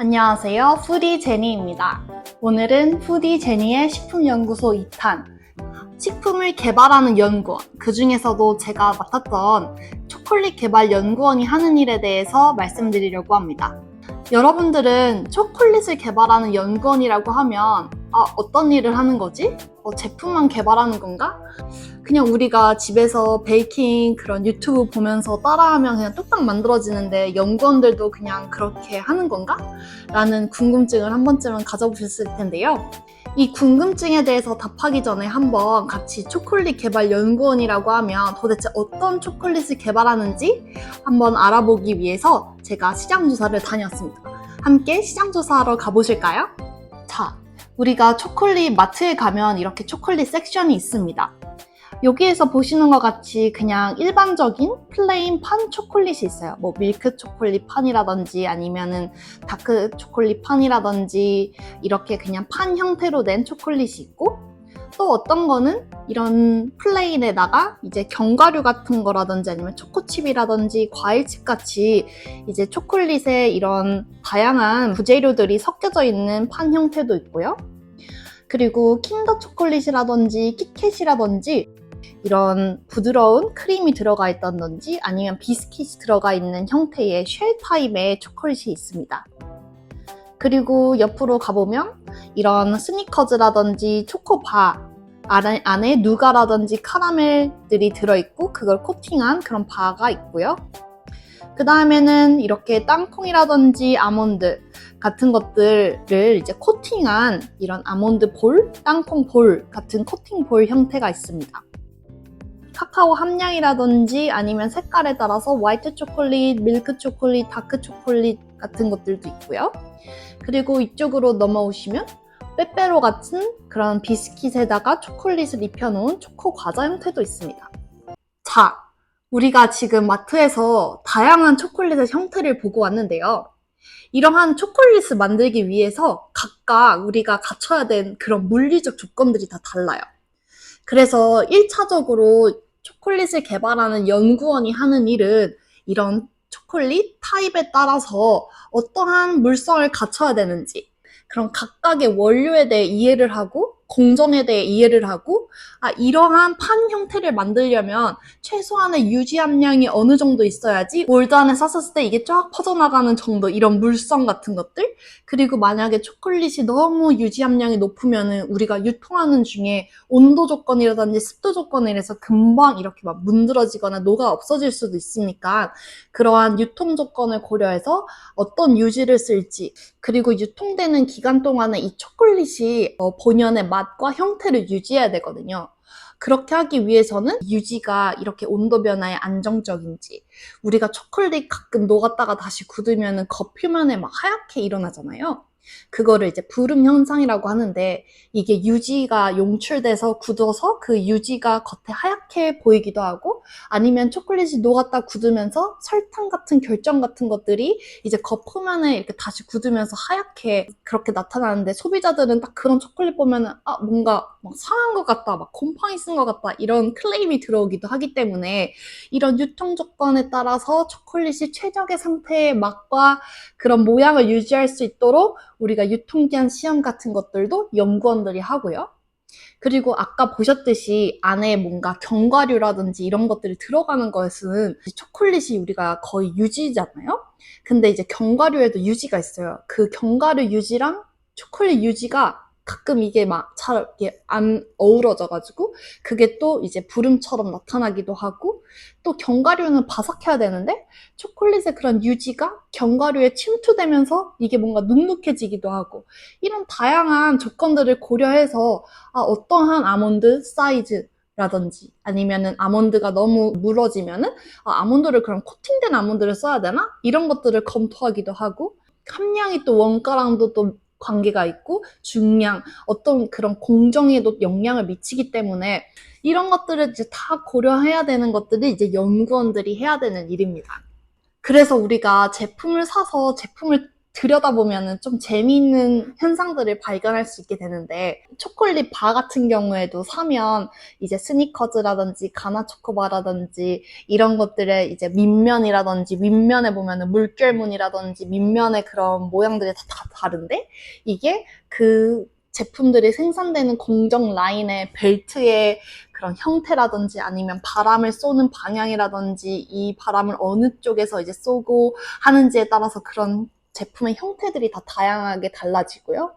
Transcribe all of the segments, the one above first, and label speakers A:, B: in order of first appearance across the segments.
A: 안녕하세요. 푸디 제니입니다. 오늘은 푸디 제니의 식품연구소 2탄, 식품을 개발하는 연구원, 그 중에서도 제가 맡았던 초콜릿 개발 연구원이 하는 일에 대해서 말씀드리려고 합니다. 여러분들은 초콜릿을 개발하는 연구원이라고 하면 어떤 일을 하는 거지? 제품만 개발하는 건가? 그냥 우리가 집에서 베이킹 그런 유튜브 보면서 따라하면 그냥 뚝딱 만들어지는데 연구원들도 그냥 그렇게 하는 건가? 라는 궁금증을 한 번쯤은 가져보셨을 텐데요. 이 궁금증에 대해서 답하기 전에 한번 같이 초콜릿 개발 연구원이라고 하면 도대체 어떤 초콜릿을 개발하는지 한번 알아보기 위해서 제가 시장조사를 다녔습니다. 함께 시장조사하러 가보실까요? 자, 우리가 초콜릿 마트에 가면 이렇게 초콜릿 섹션이 있습니다. 여기에서 보시는 것 같이 그냥 일반적인 플레인 판 초콜릿이 있어요. 뭐 밀크 초콜릿 판이라든지 아니면은 다크 초콜릿 판이라든지 이렇게 그냥 판 형태로 된 초콜릿이 있고, 또 어떤 거는 이런 플레인에다가 이제 견과류 같은 거라든지 아니면 초코칩이라든지 과일칩 같이 이제 초콜릿에 이런 다양한 부재료들이 섞여져 있는 판 형태도 있고요. 그리고 킨더 초콜릿이라든지 키캣이라든지 이런 부드러운 크림이 들어가 있다든지 아니면 비스킷이 들어가 있는 형태의 쉘 타입의 초콜릿이 있습니다. 그리고 옆으로 가보면 이런 스니커즈라든지 초코바 안에 누가라든지 카라멜들이 들어있고 그걸 코팅한 그런 바가 있고요. 그 다음에는 이렇게 땅콩이라든지 아몬드 같은 것들을 이제 코팅한 이런 아몬드 볼, 땅콩 볼 같은 코팅 볼 형태가 있습니다. 카카오 함량이라든지 아니면 색깔에 따라서 화이트 초콜릿, 밀크 초콜릿, 다크 초콜릿 같은 것들도 있고요. 그리고 이쪽으로 넘어오시면 빼빼로 같은 그런 비스킷에다가 초콜릿을 입혀놓은 초코 과자 형태도 있습니다. 자, 우리가 지금 마트에서 다양한 초콜릿의 형태를 보고 왔는데요. 이러한 초콜릿을 만들기 위해서 각각 우리가 갖춰야 된 그런 물리적 조건들이 다 달라요. 그래서 1차적으로 초콜릿을 개발하는 연구원이 하는 일은 이런 초콜릿 타입에 따라서 어떠한 물성을 갖춰야 되는지, 그런 각각의 원료에 대해 이해를 하고 공정에 대해 이해를 하고 이러한 판 형태를 만들려면 최소한의 유지 함량이 어느 정도 있어야지 몰드 안에 쌌었을 때 이게 쫙 퍼져나가는 정도, 이런 물성 같은 것들. 그리고 만약에 초콜릿이 너무 유지 함량이 높으면은 우리가 유통하는 중에 온도 조건이라든지 습도 조건에 의해서 금방 이렇게 막 문드러지거나 녹아 없어질 수도 있으니까 그러한 유통 조건을 고려해서 어떤 유지를 쓸지, 그리고 유통되는 기간 동안에 이 초콜릿이 본연의 맛과 형태를 유지해야 되거든요. 그렇게 하기 위해서는 유지가 이렇게 온도 변화에 안정적인지, 우리가 초콜릿 가끔 녹았다가 다시 굳으면 겉표면에 막 하얗게 일어나잖아요. 그거를 이제 부름 현상이라고 하는데, 이게 유지가 용출돼서 굳어서 그 유지가 겉에 하얗게 보이기도 하고, 아니면 초콜릿이 녹았다 굳으면서 설탕 같은 결정 같은 것들이 이제 겉표면에 이렇게 다시 굳으면서 하얗게 그렇게 나타나는데, 소비자들은 딱 그런 초콜릿 보면은 뭔가 막 상한 것 같다, 막 곰팡이 쓴 것 같다, 이런 클레임이 들어오기도 하기 때문에 이런 유통 조건에 따라서 초콜릿이 최적의 상태의 맛과 그런 모양을 유지할 수 있도록 우리가 유통기한 시험 같은 것들도 연구원들이 하고요. 그리고 아까 보셨듯이 안에 뭔가 견과류라든지 이런 것들이 들어가는 것은 초콜릿이 우리가 거의 유지잖아요? 근데 이제 견과류에도 유지가 있어요. 그 견과류 유지랑 초콜릿 유지가 가끔 이게 막 잘 안 어우러져가지고 그게 또 이제 부름처럼 나타나기도 하고, 또 견과류는 바삭해야 되는데 초콜릿의 그런 유지가 견과류에 침투되면서 이게 뭔가 눅눅해지기도 하고, 이런 다양한 조건들을 고려해서 어떠한 아몬드 사이즈라든지 아니면은 아몬드가 너무 물어지면은 아몬드를 그럼 코팅된 아몬드를 써야 되나? 이런 것들을 검토하기도 하고, 함량이 또 원가랑도 또 관계가 있고 중량, 어떤 그런 공정에도 영향을 미치기 때문에 이런 것들을 이제 다 고려해야 되는 것들이 이제 연구원들이 해야 되는 일입니다. 그래서 우리가 제품을 사서 제품을 들여다보면은 좀 재미있는 현상들을 발견할 수 있게 되는데, 초콜릿 바 같은 경우에도 사면 이제 스니커즈라든지 가나초코바라든지 이런 것들의 이제 밑면이라든지 윗면에 보면은 물결무늬라든지 밑면의 그런 모양들이 다 다른데, 이게 그 제품들이 생산되는 공정 라인의 벨트의 그런 형태라든지 아니면 바람을 쏘는 방향이라든지 이 바람을 어느 쪽에서 이제 쏘고 하는지에 따라서 그런 제품의 형태들이 다 다양하게 달라지고요.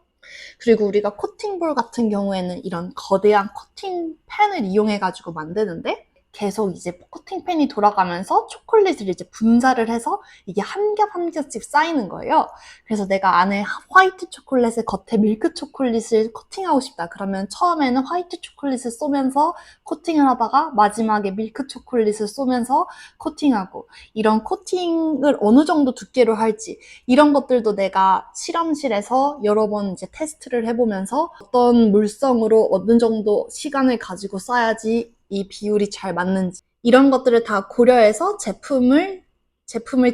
A: 그리고 우리가 코팅볼 같은 경우에는 이런 거대한 코팅팬을 이용해가지고 만드는데, 계속 이제 코팅팬이 돌아가면서 초콜릿을 이제 분사를 해서 이게 한 겹 한 겹씩 쌓이는 거예요. 그래서 내가 안에 화이트 초콜릿을 겉에 밀크 초콜릿을 코팅하고 싶다. 그러면 처음에는 화이트 초콜릿을 쏘면서 코팅을 하다가 마지막에 밀크 초콜릿을 쏘면서 코팅하고, 이런 코팅을 어느 정도 두께로 할지 이런 것들도 내가 실험실에서 여러 번 이제 테스트를 해보면서 어떤 물성으로 어느 정도 시간을 가지고 써야지 이 비율이 잘 맞는지 이런 것들을 다 고려해서 제품을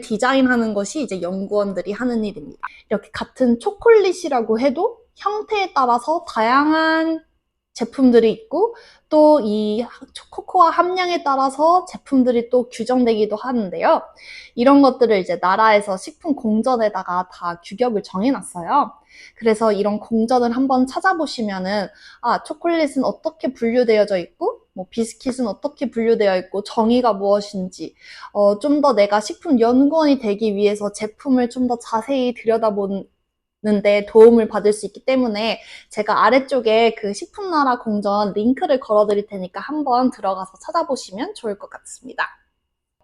A: 디자인하는 것이 이제 연구원들이 하는 일입니다. 이렇게 같은 초콜릿이라고 해도 형태에 따라서 다양한 제품들이 있고, 또 이 코코아 함량에 따라서 제품들이 또 규정되기도 하는데요. 이런 것들을 이제 나라에서 식품 공전에다가 다 규격을 정해놨어요. 그래서 이런 공전을 한번 찾아보시면은, 아, 초콜릿은 어떻게 분류되어져 있고, 뭐 비스킷은 어떻게 분류되어 있고, 정의가 무엇인지, 좀 더 내가 식품 연구원이 되기 위해서 제품을 좀 더 자세히 들여다보는데 도움을 받을 수 있기 때문에 제가 아래쪽에 그 식품나라 공전 링크를 걸어드릴 테니까 한번 들어가서 찾아보시면 좋을 것 같습니다.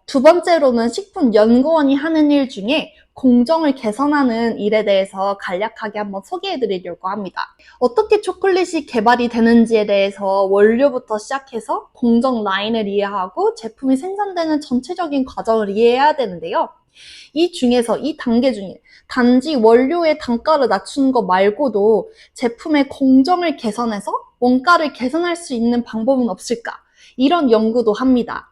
A: 두 번째로는 식품연구원이 하는 일 중에 공정을 개선하는 일에 대해서 간략하게 한번 소개해드리려고 합니다. 어떻게 초콜릿이 개발이 되는지에 대해서 원료부터 시작해서 공정 라인을 이해하고 제품이 생산되는 전체적인 과정을 이해해야 되는데요. 이 단계 중에 단지 원료의 단가를 낮추는 것 말고도 제품의 공정을 개선해서 원가를 개선할 수 있는 방법은 없을까? 이런 연구도 합니다.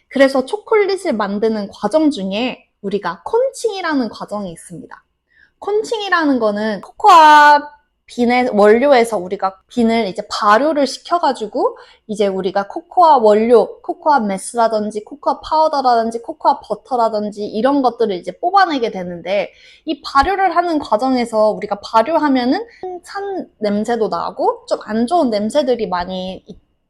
A: 그래서 초콜릿을 만드는 과정 중에 우리가 콘칭이라는 과정이 있습니다. 콘칭이라는 거는 코코아 빈의 원료에서 우리가 빈을 이제 발효를 시켜가지고 이제 우리가 코코아 원료, 코코아 메스라든지 코코아 파우더라든지 코코아 버터라든지 이런 것들을 이제 뽑아내게 되는데, 이 발효를 하는 과정에서 우리가 발효하면은 산 냄새도 나고 좀 안 좋은 냄새들이 많이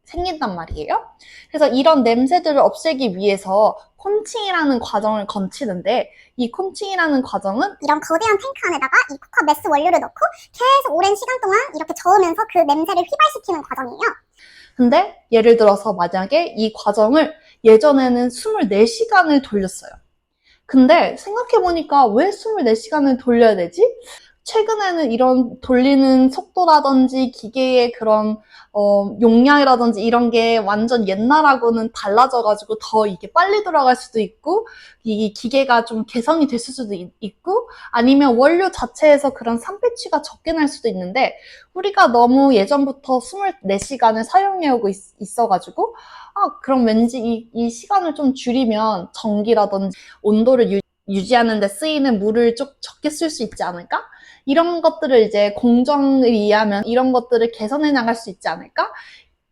A: 생긴단 말이에요. 그래서 이런 냄새들을 없애기 위해서 콘칭이라는 과정을 거치는데, 이 콘칭이라는 과정은
B: 이런 거대한 탱크 안에다가 이 코코아 메스 원료를 넣고 계속 오랜 시간 동안 이렇게 저으면서 그 냄새를 휘발시키는 과정이에요.
A: 근데 예를 들어서 만약에 이 과정을 예전에는 24시간을 돌렸어요. 근데 생각해보니까 왜 24시간을 돌려야 되지? 최근에는 이런 돌리는 속도라든지 기계의 그런 용량이라든지 이런 게 완전 옛날하고는 달라져가지고 더 이게 빨리 돌아갈 수도 있고, 이 기계가 좀 개선이 됐을 수도 있고, 아니면 원료 자체에서 그런 산배취가 적게 날 수도 있는데, 우리가 너무 예전부터 24시간을 사용해오고 있어가지고, 아, 그럼 왠지 이 시간을 좀 줄이면 전기라든지 온도를 유지하는 데 쓰이는 물을 좀 적게 쓸 수 있지 않을까? 이런 것들을 이제 공정을 이해하면 이런 것들을 개선해 나갈 수 있지 않을까?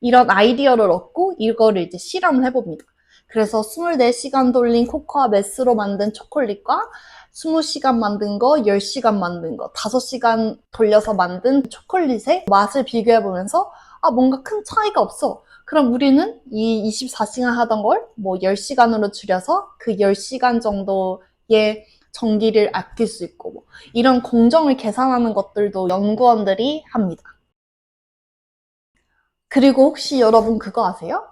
A: 이런 아이디어를 얻고 이거를 이제 실험을 해봅니다. 그래서 24시간 돌린 코코아 메스로 만든 초콜릿과 20시간 만든 거, 10시간 만든 거, 5시간 돌려서 만든 초콜릿의 맛을 비교해보면서 아, 뭔가 큰 차이가 없어. 그럼 우리는 이 24시간 하던 걸 뭐 10시간으로 줄여서 그 10시간 정도의 전기를 아낄 수 있고, 뭐 이런 공정을 계산하는 것들도 연구원들이 합니다. 그리고 혹시 여러분 그거 아세요?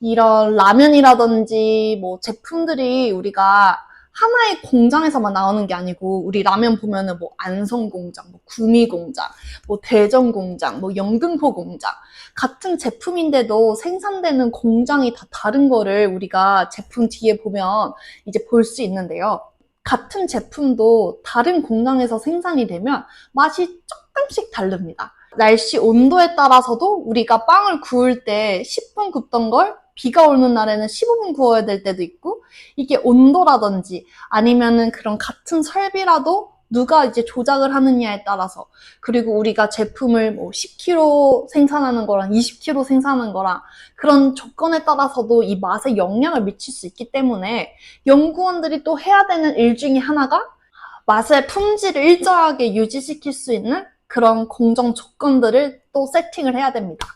A: 이런 라면이라든지 뭐 제품들이 우리가 하나의 공장에서만 나오는 게 아니고, 우리 라면 보면은 뭐 안성 공장, 뭐 구미 공장, 뭐 대전 공장, 뭐 영등포 공장, 같은 제품인데도 생산되는 공장이 다 다른 거를 우리가 제품 뒤에 보면 이제 볼 수 있는데요. 같은 제품도 다른 공장에서 생산이 되면 맛이 조금씩 다릅니다. 날씨 온도에 따라서도 우리가 빵을 구울 때 10분 굽던 걸 비가 오는 날에는 15분 구워야 될 때도 있고, 이게 온도라든지 아니면은 그런 같은 설비라도 누가 이제 조작을 하느냐에 따라서, 그리고 우리가 제품을 뭐 10kg 생산하는 거랑 20kg 생산하는 거랑 그런 조건에 따라서도 이 맛에 영향을 미칠 수 있기 때문에 연구원들이 또 해야 되는 일 중에 하나가 맛의 품질을 일정하게 유지시킬 수 있는 그런 공정 조건들을 또 세팅을 해야 됩니다.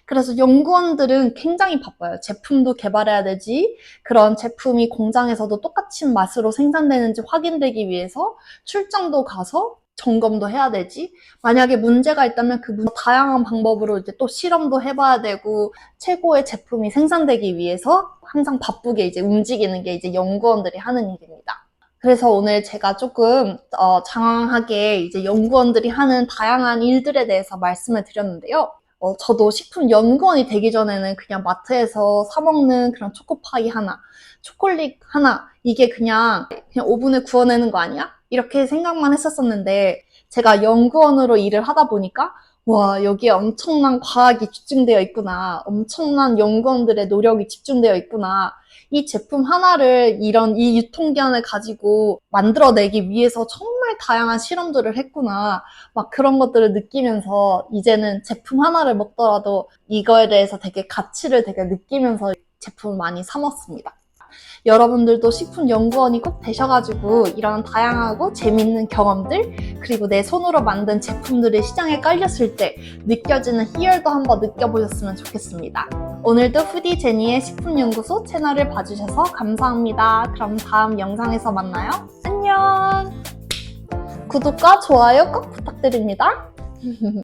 A: 그래서 연구원들은 굉장히 바빠요. 제품도 개발해야 되지, 그런 제품이 공장에서도 똑같은 맛으로 생산되는지 확인되기 위해서 출장도 가서 점검도 해야 되지, 만약에 문제가 있다면 다양한 방법으로 이제 또 실험도 해봐야 되고, 최고의 제품이 생산되기 위해서 항상 바쁘게 이제 움직이는 게 이제 연구원들이 하는 일입니다. 그래서 오늘 제가 조금 장황하게 이제 연구원들이 하는 다양한 일들에 대해서 말씀을 드렸는데요. 저도 식품 연구원이 되기 전에는 그냥 마트에서 사 먹는 그런 초코파이 하나, 초콜릿 하나, 이게 그냥 오븐에 구워내는 거 아니야? 이렇게 생각만 했었었는데, 제가 연구원으로 일을 하다 보니까 와, 여기에 엄청난 과학이 집중되어 있구나, 엄청난 연구원들의 노력이 집중되어 있구나, 이 제품 하나를 이 유통기한을 가지고 만들어내기 위해서 정말 다양한 실험들을 했구나, 막 그런 것들을 느끼면서 이제는 제품 하나를 먹더라도 이거에 대해서 되게 가치를 되게 느끼면서 제품을 많이 사 먹습니다. 여러분들도 식품연구원이 꼭 되셔가지고 이런 다양하고 재밌는 경험들, 그리고 내 손으로 만든 제품들이 시장에 깔렸을 때 느껴지는 희열도 한번 느껴보셨으면 좋겠습니다. 오늘도 후디 제니의 식품연구소 채널을 봐주셔서 감사합니다. 그럼 다음 영상에서 만나요. 안녕! 구독과 좋아요 꼭 부탁드립니다.